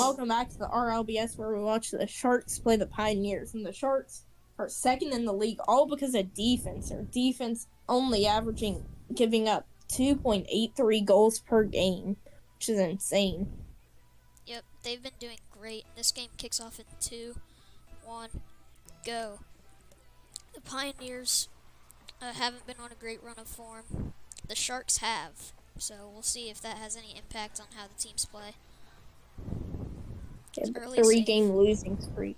welcome back to the RLBS where we watch the Sharks play the Pioneers. And the Sharks are second in the league, all because of defense. Their defense only giving up 2.83 goals per game, which is insane. Yep, they've been doing great. This game kicks off in 2, 1, go. The Pioneers haven't been on a great run of form. The Sharks have, so we'll see if that has any impact on how the teams play. Yeah, 3-game losing streak.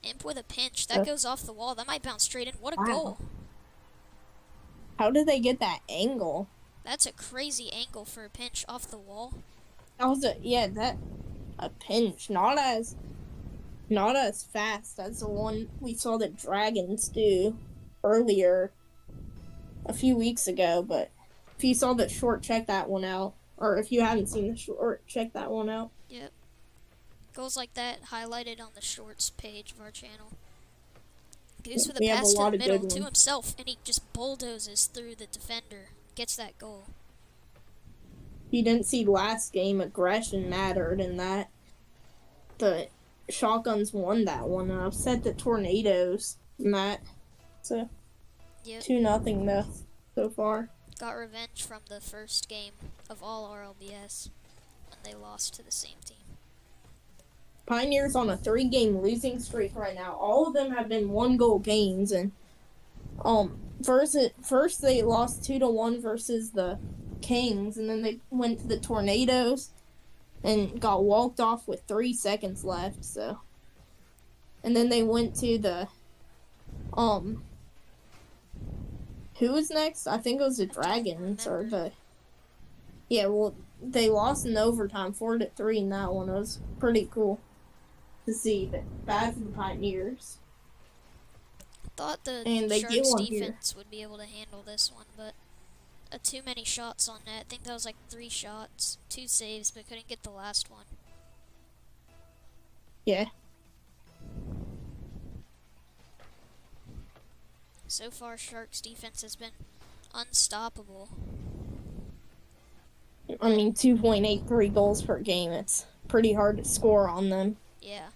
Imp with a pinch. That goes off the wall. That might bounce straight in. What a goal. How did they get that angle? That's a crazy angle for a pinch off the wall. That was a pinch. Not as fast as the one we saw the Dragons do earlier a few weeks ago, but if you saw the short, check that one out. Or if you haven't seen the short, check that one out. Yep. Goals like that highlighted on the shorts page of our channel. Goose with a pass to the middle to himself, and he just bulldozes through the defender. Gets that goal. You didn't see last game, aggression mattered in that. The Shotguns won that one. Upset the Tornadoes in that. So, 2-0 though, so far. Got revenge from the first game of all RLBS when they lost to the same team. Pioneers on a 3-game losing streak right now. All of them have been 1-goal games, and first they lost 2-1 versus the Kings, and then they went to the Tornadoes and got walked off with 3 seconds left. So, and then they went to the who was next? I think it was the Dragons or the. Yeah, well, they lost in overtime 4-3 in that one. It was pretty cool to see, but bad for the Pioneers. Thought the Sharks defense would be able to handle this one, but too many shots on net. I think that was like 3 shots, 2 saves, but couldn't get the last one. Yeah. So far, Sharks defense has been unstoppable. I mean, 2.83 goals per game. It's pretty hard to score on them. Yeah.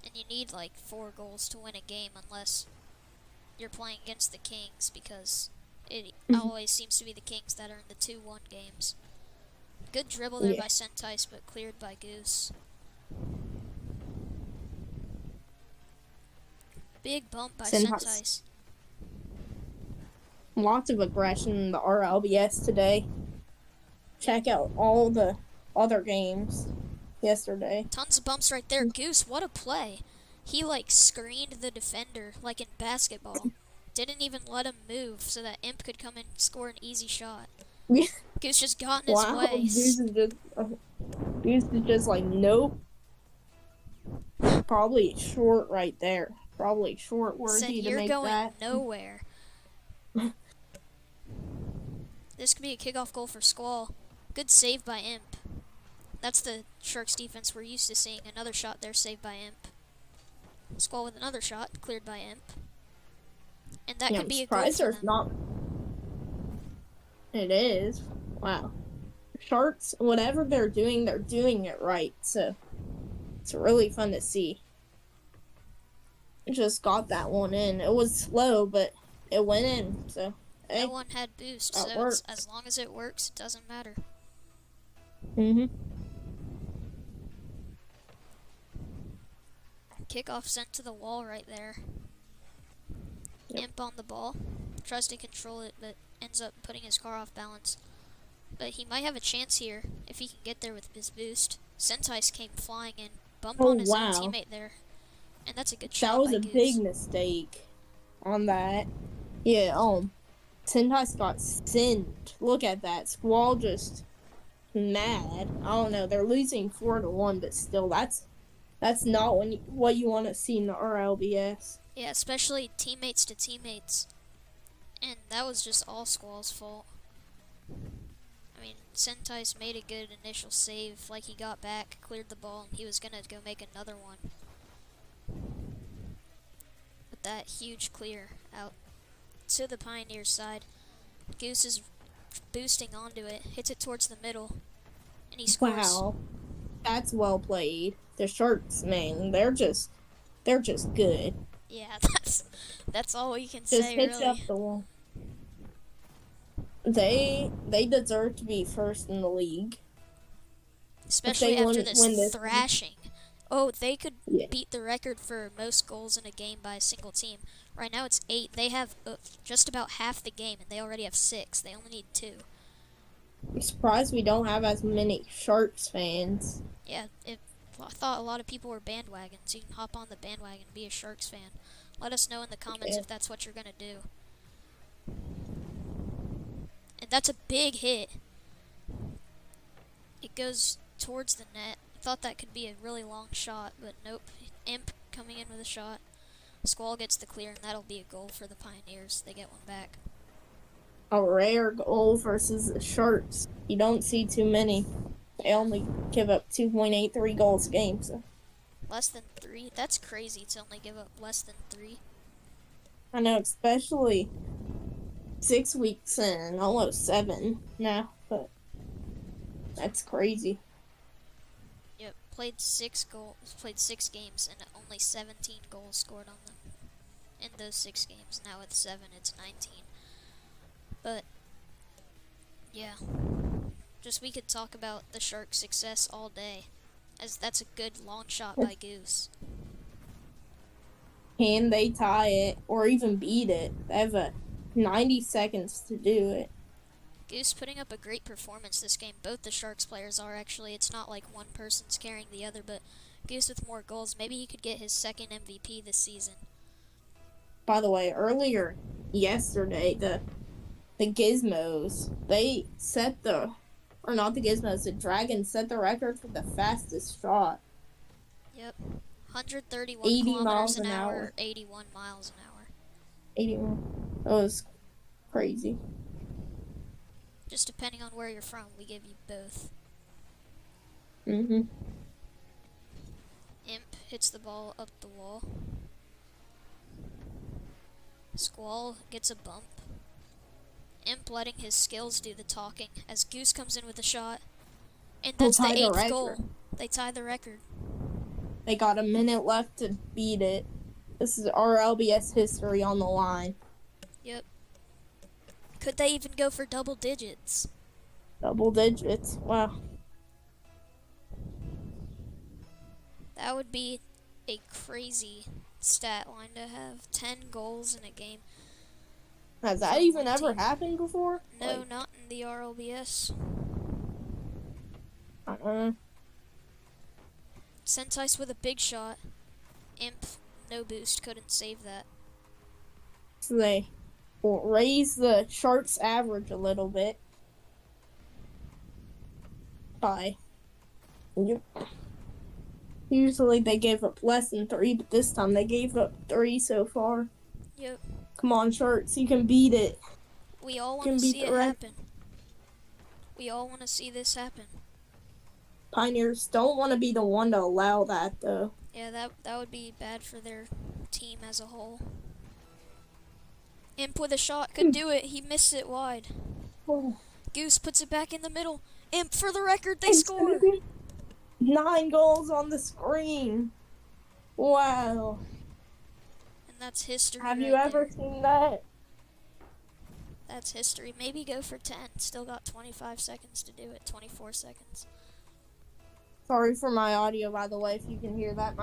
And you need like 4 goals to win a game unless you're playing against the Kings, because it always seems to be the Kings that are in the 2-1 games. Good dribble there by Sentice, but cleared by Goose. Big bump by Sentice. Lots of aggression in the RLBS today. Check out all the other games yesterday. Tons of bumps right there. Goose, what a play. He like screened the defender like in basketball. Didn't even let him move so that Imp could come and score an easy shot. Goose just got in his way. Goose is just like, nope. Probably short right there. Probably short worthy to make that. You're going nowhere. This could be a kickoff goal for Squall. Good save by Imp. That's the Sharks defense we're used to seeing. Another shot there, saved by Imp. Squall with another shot, cleared by Imp. And that could be a goal for them. It is. Wow. Sharks, whatever they're doing it right. So, it's really fun to see. Just got that one in. It was slow, but it went in. So, hey, that one had boost, so as long as it works, it doesn't matter. Kickoff sent to the wall right there. Imp on the ball. Tries to control it, but ends up putting his car off balance. But he might have a chance here if he can get there with his boost. Sentice came flying in, bumped on his own teammate there. And that's a good shot. That was a big mistake on that. Yeah, Sentice got sinned. Look at that. Squall just mad. I don't know. They're losing 4-1, but still, that's not what you want to see in the RLBS. Yeah, especially teammates to teammates. And that was just all Squall's fault. I mean, Sentice made a good initial save, like he got back, cleared the ball, and he was going to go make another one. But that huge clear out to the Pioneers side. Goose is boosting onto it, hits it towards the middle, and he scores. Wow. That's well played. The Sharks, man, they're just good. Yeah, that's all we can Just say, hits really. up the wall. They deserve to be first in the league. If Especially they after this win this one. thrashing. Oh, they could Yeah. beat the record for most goals in a game by a single team. Right now it's 8. They have just about half the game, and they already have 6. They only need 2. I'm surprised we don't have as many Sharks fans. Yeah, I thought a lot of people were bandwagons. You can hop on the bandwagon and be a Sharks fan. Let us know in the comments if that's what you're going to do. And that's a big hit. It goes towards the net. I thought that could be a really long shot, but nope. Imp coming in with a shot. Squall gets the clear, and that'll be a goal for the Pioneers. They get one back. A rare goal versus the Sharks. You don't see too many. They only give up 2.83 goals a game. So. Less than 3? That's crazy to only give up less than 3. I know, especially 6 weeks in, almost 7 now, but that's crazy. Yep, played 6 games, and only 17 goals scored on them in those 6 games. Now with 7, it's 19. But yeah, just we could talk about the Sharks' success all day, as that's a good long shot by Goose. Can they tie it or even beat it? They have 90 seconds to do it. Goose putting up a great performance this game. Both the Sharks players are actually. It's not like one person's carrying the other, but Goose with more goals. Maybe he could get his second MVP this season. By the way, earlier yesterday, the Gizmos, they set the Dragons set the record for the fastest shot. Yep. 131 kilometers an hour, 81 miles an hour. 81. That was crazy. Just depending on where you're from, we give you both. Imp hits the ball up the wall. Squall gets a bump. Imp letting his skills do the talking as Goose comes in with a shot. And that's the 8th goal. They tie the record. They got a minute left to beat it. This is RLBS history on the line. Yep. Could they even go for double digits? Double digits. Wow. That would be a crazy stat line to have. 10 goals in a game. Has that even ever happened before? No, not in the RLBS. Sentice with a big shot. Imp, no boost, couldn't save that. So they will raise the Sharks' average a little bit. Usually they gave up less than 3, but this time they gave up 3 so far. Yep. Come on, Sharks, you can beat it. We all want to see it happen. We all want to see this happen. Pioneers don't want to be the one to allow that, though. Yeah, that would be bad for their team as a whole. Imp with a shot could do it. He missed it wide. Oh. Goose puts it back in the middle. Imp, for the record, they score. 9 goals on the screen. Wow. And that's history. Have you ever seen that? That's history. Maybe go for 10. Still got 25 seconds to do it. 24 seconds. Sorry for my audio, by the way, if you can hear that.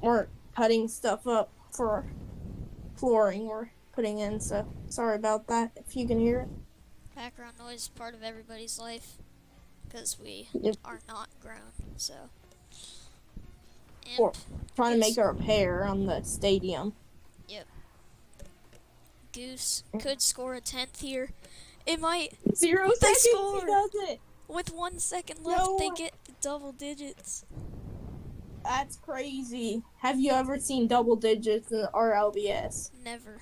We're cutting stuff up for flooring we're putting in, so sorry about that if you can hear it. Background noise is part of everybody's life because we are not grown, so. We're trying to make a repair on the stadium. Yep. Goose could score a 10th here. It might. 0 seconds, score. He does it. With 1 second left, they get double digits. That's crazy. Have you ever seen double digits in the RLBS? Never.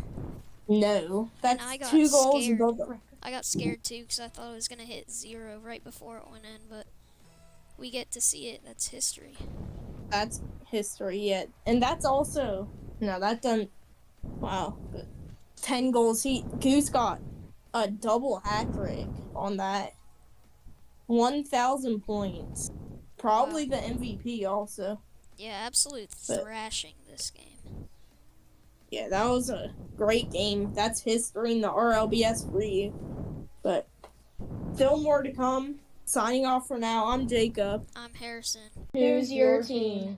No. That's I got 2 goals scared. above the record. I got scared too because I thought it was going to hit 0 right before it went in, but we get to see it. That's history. That's history, yeah. And that's also... No, that doesn't... Wow. 10 goals. Goose got a double hat trick on that. 1,000 points Probably the MVP also. Yeah, absolute thrashing this game. Yeah, that was a great game. That's history in the RLBS for you. But still more to come. Signing off for now, I'm Jacob. I'm Harrison. Who's your team?